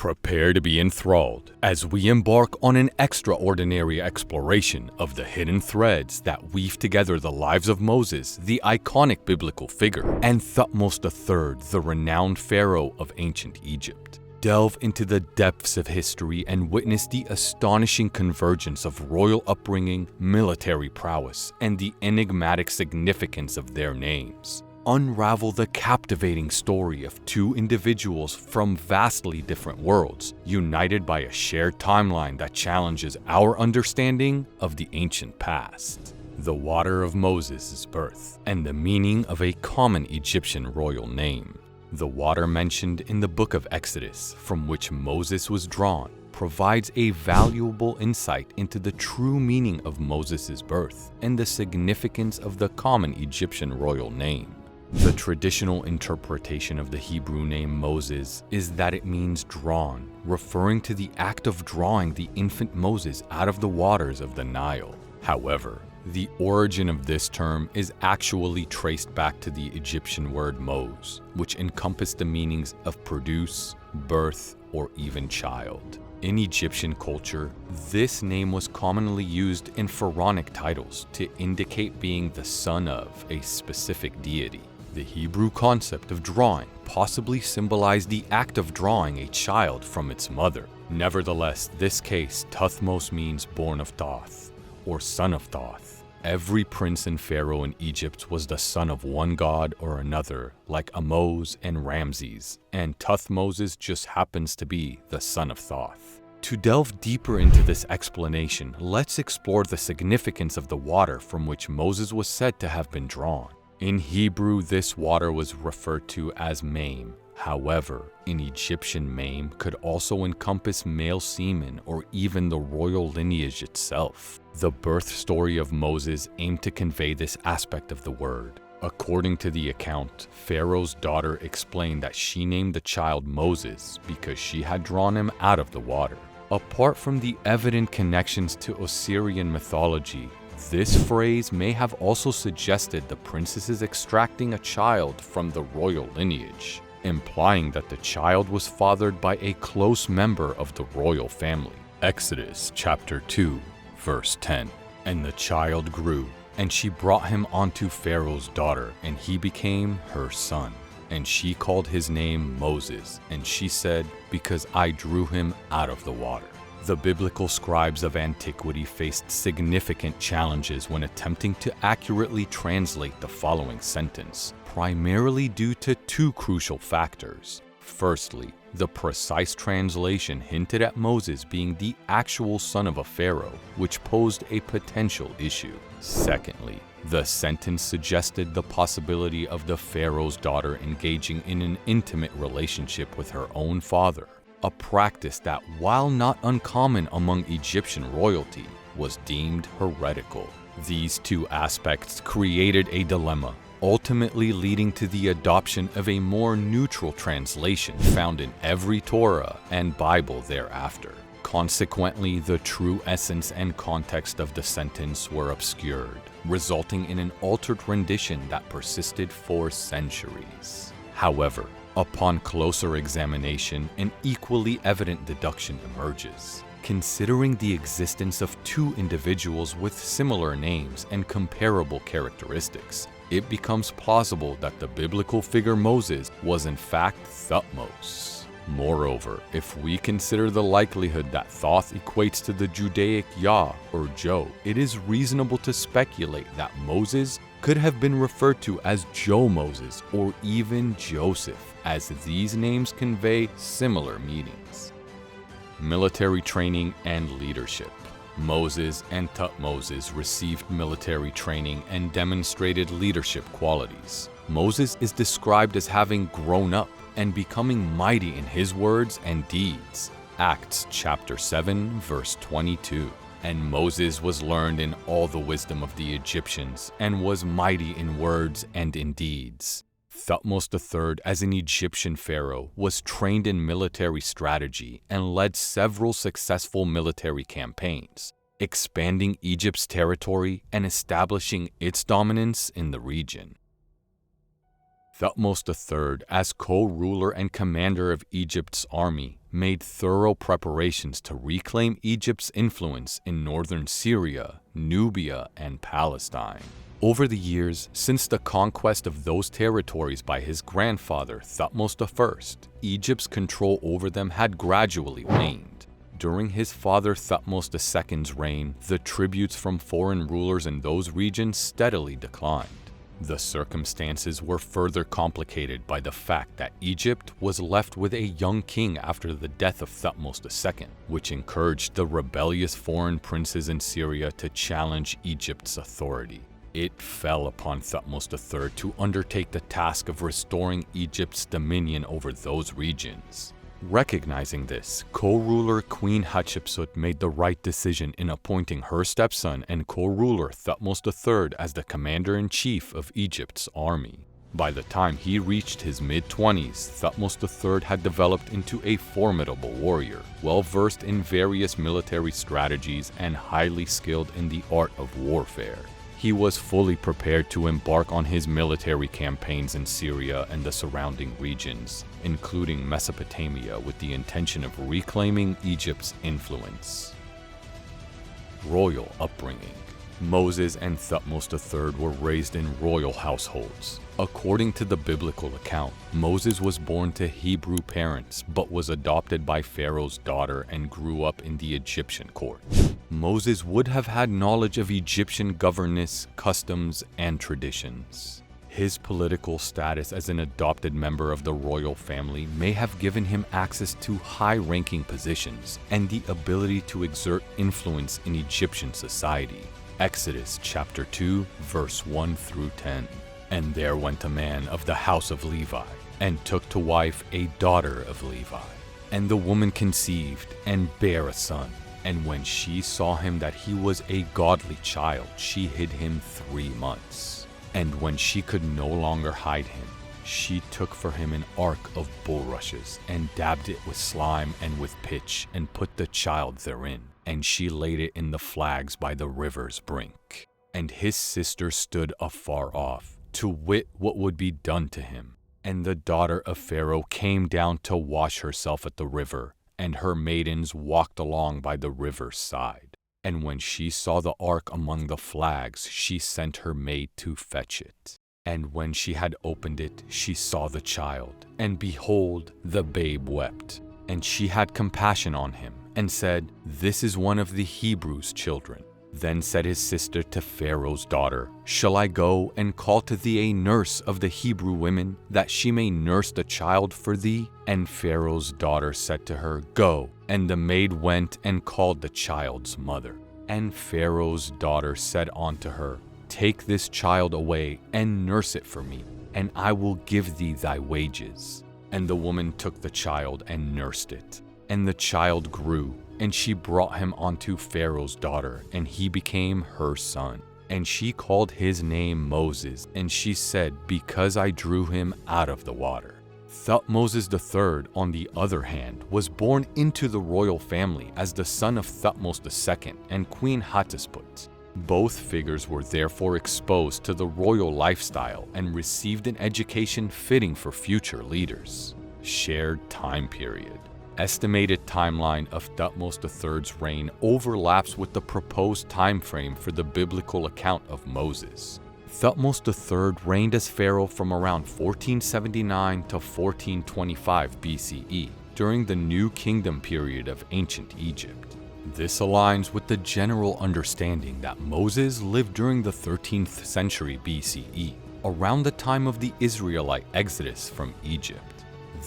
Prepare to be enthralled as we embark on an extraordinary exploration of the hidden threads that weave together the lives of Moses, the iconic biblical figure, and Thutmose III, the renowned pharaoh of ancient Egypt. Delve into the depths of history and witness the astonishing convergence of royal upbringing, military prowess, and the enigmatic significance of their names. Unravel the captivating story of two individuals from vastly different worlds, united by a shared timeline that challenges our understanding of the ancient past. The water of Moses' birth, and the meaning of a common Egyptian royal name. The water mentioned in the book of Exodus, from which Moses was drawn, provides a valuable insight into the true meaning of Moses' birth and the significance of the common Egyptian royal name. The traditional interpretation of the Hebrew name Moses is that it means drawn, referring to the act of drawing the infant Moses out of the waters of the Nile. However, the origin of this term is actually traced back to the Egyptian word mos, which encompassed the meanings of produce, birth, or even child. In Egyptian culture, this name was commonly used in pharaonic titles to indicate being the son of a specific deity. The Hebrew concept of drawing possibly symbolized the act of drawing a child from its mother. Nevertheless, this case, Thutmose means born of Thoth, or son of Thoth. Every prince and pharaoh in Egypt was the son of one god or another, like Ahmose and Ramses, and Thutmose just happens to be the son of Thoth. To delve deeper into this explanation, let's explore the significance of the water from which Moses was said to have been drawn. In Hebrew, this water was referred to as mame. However, in Egyptian, mame could also encompass male semen or even the royal lineage itself. The birth story of Moses aimed to convey this aspect of the word. According to the account, Pharaoh's daughter explained that she named the child Moses because she had drawn him out of the water. Apart from the evident connections to Assyrian mythology, this phrase may have also suggested the princesses extracting a child from the royal lineage, implying that the child was fathered by a close member of the royal family. Exodus chapter 2, verse 10. And the child grew, and she brought him unto Pharaoh's daughter, and he became her son. And she called his name Moses, and she said, because I drew him out of the water. The biblical scribes of antiquity faced significant challenges when attempting to accurately translate the following sentence, primarily due to two crucial factors. Firstly, the precise translation hinted at Moses being the actual son of a pharaoh, which posed a potential issue. Secondly, the sentence suggested the possibility of the pharaoh's daughter engaging in an intimate relationship with her own father, a practice that, while not uncommon among Egyptian royalty, was deemed heretical. These two aspects created a dilemma, ultimately leading to the adoption of a more neutral translation found in every Torah and Bible thereafter. Consequently, the true essence and context of the sentence were obscured, resulting in an altered rendition that persisted for centuries. However, upon closer examination, an equally evident deduction emerges. Considering the existence of two individuals with similar names and comparable characteristics, it becomes plausible that the biblical figure Moses was in fact Thutmose. Moreover, if we consider the likelihood that Thoth equates to the Judaic Yah or Joe, it is reasonable to speculate that Moses could have been referred to as Joe Moses or even Joseph, as these names convey similar meanings. Military training and leadership. Moses and Thutmose received military training and demonstrated leadership qualities. Moses is described as having grown up and becoming mighty in his words and deeds. Acts chapter 7, verse 22. And Moses was learned in all the wisdom of the Egyptians, and was mighty in words and in deeds. Thutmose III, as an Egyptian pharaoh, was trained in military strategy and led several successful military campaigns, expanding Egypt's territory and establishing its dominance in the region. Thutmose III, as co-ruler and commander of Egypt's army, made thorough preparations to reclaim Egypt's influence in northern Syria, Nubia, and Palestine. Over the years, since the conquest of those territories by his grandfather Thutmose I, Egypt's control over them had gradually waned. During his father Thutmose II's reign, the tributes from foreign rulers in those regions steadily declined. The circumstances were further complicated by the fact that Egypt was left with a young king after the death of Thutmose II, which encouraged the rebellious foreign princes in Syria to challenge Egypt's authority. It fell upon Thutmose III to undertake the task of restoring Egypt's dominion over those regions. Recognizing this, co-ruler Queen Hatshepsut made the right decision in appointing her stepson and co-ruler Thutmose III as the commander-in-chief of Egypt's army. By the time he reached his mid-20s, Thutmose III had developed into a formidable warrior, well-versed in various military strategies and highly skilled in the art of warfare. He was fully prepared to embark on his military campaigns in Syria and the surrounding regions, including Mesopotamia, with the intention of reclaiming Egypt's influence. Royal upbringing. Moses and Thutmose III were raised in royal households. According to the biblical account, Moses was born to Hebrew parents but was adopted by Pharaoh's daughter and grew up in the Egyptian court. Moses would have had knowledge of Egyptian governance, customs, and traditions. His political status as an adopted member of the royal family may have given him access to high-ranking positions and the ability to exert influence in Egyptian society. Exodus chapter 2, verse 1 through 10. And there went a man of the house of Levi, and took to wife a daughter of Levi. And the woman conceived, and bare a son. And when she saw him that he was a godly child, she hid him 3 months. And when she could no longer hide him, she took for him an ark of bulrushes, and dabbed it with slime and with pitch, and put the child therein. And she laid it in the flags by the river's brink. And his sister stood afar off, to wit what would be done to him. And the daughter of Pharaoh came down to wash herself at the river, and her maidens walked along by the river's side. And when she saw the ark among the flags, she sent her maid to fetch it. And when she had opened it, she saw the child, and behold, the babe wept. And she had compassion on him, and said, "This is one of the Hebrews' children." Then said his sister to Pharaoh's daughter, "Shall I go and call to thee a nurse of the Hebrew women, that she may nurse the child for thee?" And Pharaoh's daughter said to her, "Go." And the maid went and called the child's mother. And Pharaoh's daughter said unto her, "Take this child away, and nurse it for me, and I will give thee thy wages." And the woman took the child and nursed it. And the child grew, and she brought him unto Pharaoh's daughter, and he became her son. And she called his name Moses, and she said, "Because I drew him out of the water." Thutmose III, on the other hand, was born into the royal family as the son of Thutmose II and Queen Hatshepsut. Both figures were therefore exposed to the royal lifestyle and received an education fitting for future leaders. Shared time period. Estimated timeline of Thutmose III's reign overlaps with the proposed time frame for the biblical account of Moses. Thutmose III reigned as pharaoh from around 1479 to 1425 BCE, during the New Kingdom period of ancient Egypt. This aligns with the general understanding that Moses lived during the 13th century BCE, around the time of the Israelite exodus from Egypt.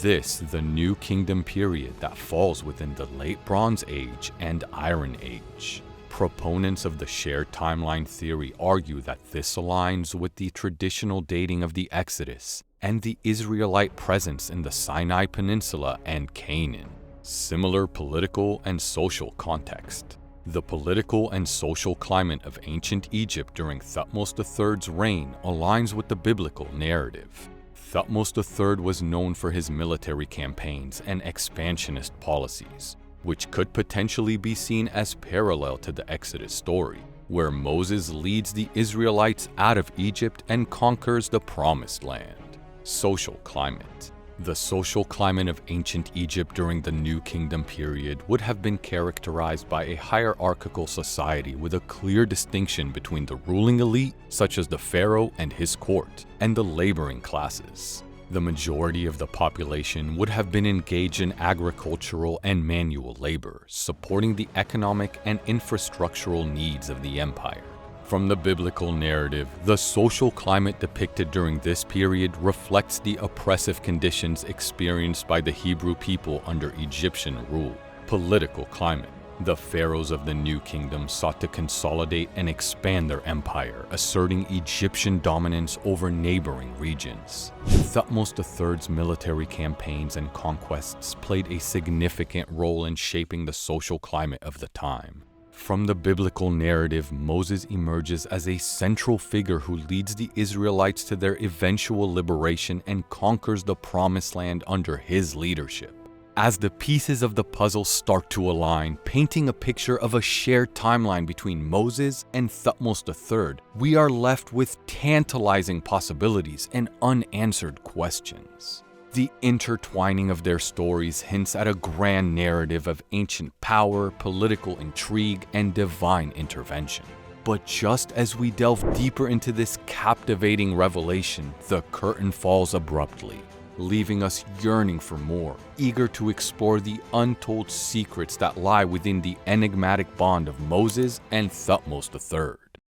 This, the New Kingdom period that falls within the Late Bronze Age and Iron Age. Proponents of the shared timeline theory argue that this aligns with the traditional dating of the Exodus and the Israelite presence in the Sinai Peninsula and Canaan. Similar political and social context. The political and social climate of ancient Egypt during Thutmose III's reign aligns with the biblical narrative. Thutmose III was known for his military campaigns and expansionist policies, which could potentially be seen as parallel to the Exodus story, where Moses leads the Israelites out of Egypt and conquers the Promised Land. Social climate. The social climate of ancient Egypt during the New Kingdom period would have been characterized by a hierarchical society with a clear distinction between the ruling elite, such as the pharaoh and his court, and the laboring classes. The majority of the population would have been engaged in agricultural and manual labor, supporting the economic and infrastructural needs of the empire. From the biblical narrative, the social climate depicted during this period reflects the oppressive conditions experienced by the Hebrew people under Egyptian rule. Political climate. The pharaohs of the New Kingdom sought to consolidate and expand their empire, asserting Egyptian dominance over neighboring regions. Thutmose III's military campaigns and conquests played a significant role in shaping the social climate of the time. From the biblical narrative, Moses emerges as a central figure who leads the Israelites to their eventual liberation and conquers the Promised Land under his leadership. As the pieces of the puzzle start to align, painting a picture of a shared timeline between Moses and Thutmose III, we are left with tantalizing possibilities and unanswered questions. The intertwining of their stories hints at a grand narrative of ancient power, political intrigue, and divine intervention. But just as we delve deeper into this captivating revelation, the curtain falls abruptly, leaving us yearning for more, eager to explore the untold secrets that lie within the enigmatic bond of Moses and Thutmose III.